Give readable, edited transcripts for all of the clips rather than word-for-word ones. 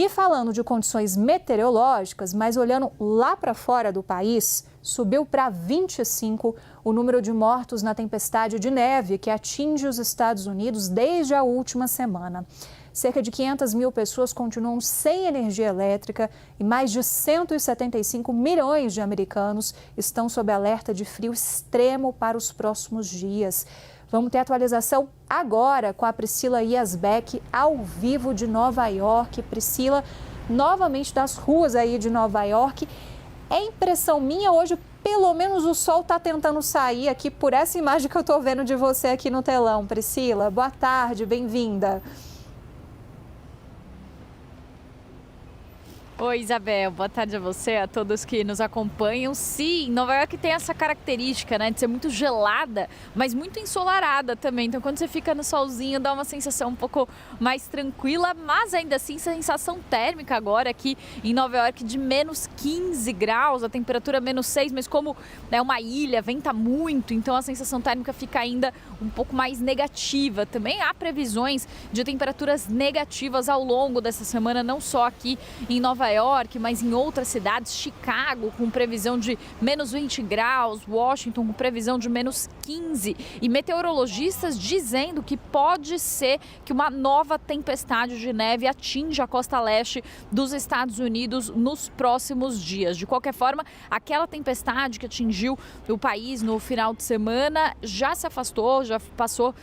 E falando de condições meteorológicas, mas olhando lá para fora do país, subiu para 25 o número de mortos na tempestade de neve que atinge os Estados Unidos desde a última semana. Cerca de 500 mil pessoas continuam sem energia elétrica e mais de 175 milhões de americanos estão sob alerta de frio extremo para os próximos dias. Vamos ter atualização agora com a Priscila Iasbeck, ao vivo de Nova York. Priscila, novamente das ruas aí de Nova York. É impressão minha, hoje pelo menos o sol está tentando sair aqui por essa imagem que eu estou vendo de você aqui no telão. Priscila, boa tarde, bem-vinda. Oi, Isabel, boa tarde a você, a todos que nos acompanham. Sim, Nova York tem essa característica, né, de ser muito gelada, mas muito ensolarada também. Então, quando você fica no solzinho, dá uma sensação um pouco mais tranquila, mas ainda assim, sensação térmica agora aqui em Nova York de menos 15 graus, a temperatura menos 6, mas como é uma ilha, venta muito, então a sensação térmica fica ainda um pouco mais negativa. Também há previsões de temperaturas negativas ao longo dessa semana, não só aqui em Nova York, mas em outras cidades, Chicago com previsão de menos 20 graus, Washington com previsão de menos 15 e meteorologistas dizendo que pode ser que uma nova tempestade de neve atinja a costa leste dos Estados Unidos nos próximos dias. De qualquer forma, aquela tempestade que atingiu o país no final de semana já se afastou, já passou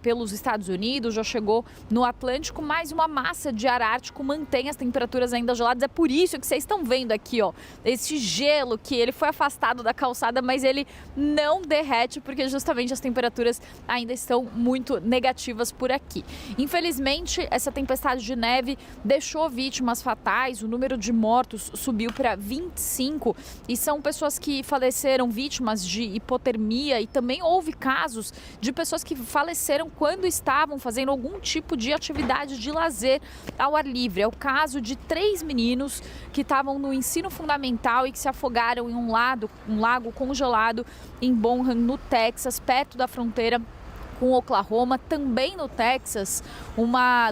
pelos Estados Unidos, já chegou no Atlântico, mas uma massa de ar ártico mantém as temperaturas ainda geladas. É por isso que vocês estão vendo aqui, ó, esse gelo que ele foi afastado da calçada, mas ele não derrete porque justamente as temperaturas ainda estão muito negativas por aqui. Infelizmente, essa tempestade de neve deixou vítimas fatais, o número de mortos subiu para 25 e são pessoas que faleceram vítimas de hipotermia e também houve casos de pessoas que faleceram quando estavam fazendo algum tipo de atividade de lazer ao ar livre. É o caso de 3 meninos que estavam no ensino fundamental e que se afogaram em um lago congelado em Bonham, no Texas, perto da fronteira com Oklahoma. Também no Texas,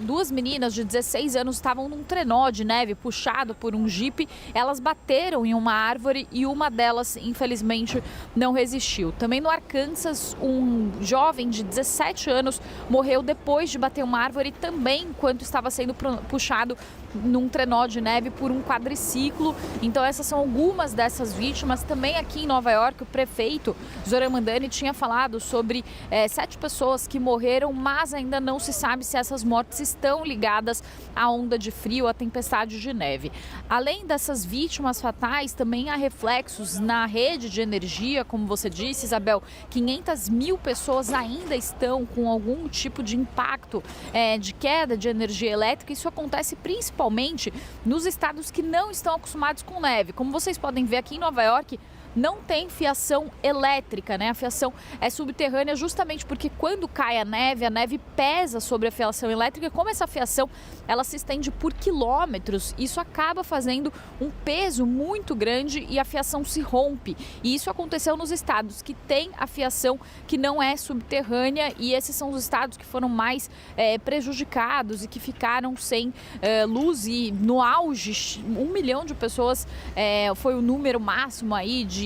duas meninas de 16 anos estavam num trenó de neve puxado por um jipe. Elas bateram em uma árvore e uma delas, infelizmente, não resistiu. Também no Arkansas, um jovem de 17 anos morreu depois de bater uma árvore também enquanto estava sendo puxado num trenó de neve por um quadriciclo. Então essas são algumas dessas vítimas. Também aqui em Nova York, o prefeito Zoran Mandani tinha falado sobre 7 pessoas que morreram, mas ainda não se sabe se essas mortes estão ligadas à onda de frio, à tempestade de neve. Além dessas vítimas fatais, também há reflexos na rede de energia, como você disse, Isabel, 500 mil pessoas ainda estão com algum tipo de impacto de queda de energia elétrica. Isso acontece principalmente nos estados que não estão acostumados com neve. Como vocês podem ver aqui em Nova York, não tem fiação elétrica, né? A fiação é subterrânea justamente porque quando cai a neve pesa sobre a fiação elétrica. E como essa fiação ela se estende por quilômetros, isso acaba fazendo um peso muito grande e a fiação se rompe. E isso aconteceu nos estados que têm a fiação que não é subterrânea, e esses são os estados que foram mais prejudicados e que ficaram sem luz. E no auge, 1 milhão de pessoas foi o número máximo aí de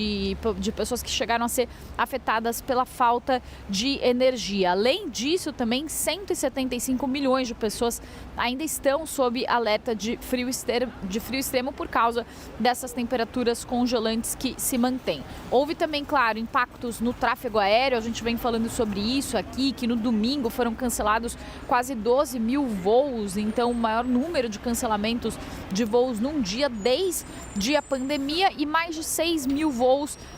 pessoas que chegaram a ser afetadas pela falta de energia. Além disso, também 175 milhões de pessoas ainda estão sob alerta de frio extremo por causa dessas temperaturas congelantes que se mantêm. Houve também, claro, impactos no tráfego aéreo. A gente vem falando sobre isso aqui, que no domingo foram cancelados quase 12 mil voos, então o maior número de cancelamentos de voos num dia desde a pandemia, e mais de 6 mil voos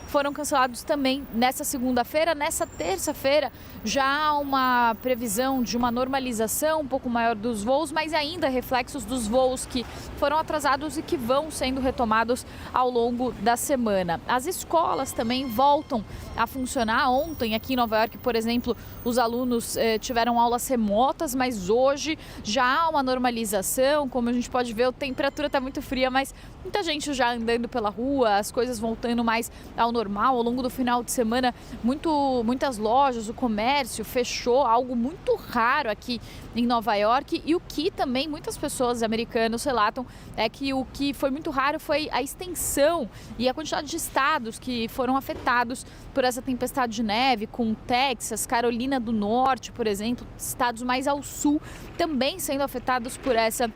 foram cancelados também nessa segunda-feira. Nessa terça-feira já há uma previsão de uma normalização um pouco maior dos voos, mas ainda reflexos dos voos que foram atrasados e que vão sendo retomados ao longo da semana. As escolas também voltam a funcionar. Ontem aqui em Nova York, por exemplo, os alunos tiveram aulas remotas, mas hoje já há uma normalização. Como a gente pode ver, a temperatura está muito fria, mas muita gente já andando pela rua, as coisas voltando mais ao normal. normal. Ao longo do final de semana, muitas lojas, o comércio fechou, algo muito raro aqui em Nova York. E o que também muitas pessoas americanas relatam é que o que foi muito raro foi a extensão e a quantidade de estados que foram afetados por essa tempestade de neve, com Texas, Carolina do Norte, por exemplo, estados mais ao sul também sendo afetados por essa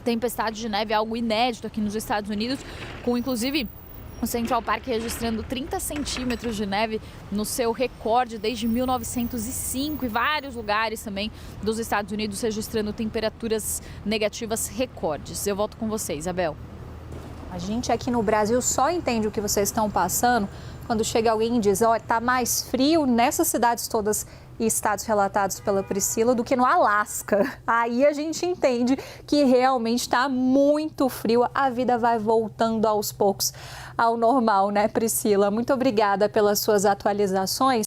tempestade de neve, algo inédito aqui nos Estados Unidos, com inclusive o Central Park registrando 30 centímetros de neve no seu recorde desde 1905 e vários lugares também dos Estados Unidos registrando temperaturas negativas recordes. Eu volto com você, Isabel. A gente aqui no Brasil só entende o que vocês estão passando quando chega alguém e diz, olha, tá mais frio nessas cidades todas e estados relatados pela Priscila do que no Alasca. Aí a gente entende que realmente está muito frio, a vida vai voltando aos poucos ao normal, né, Priscila? Muito obrigada pelas suas atualizações.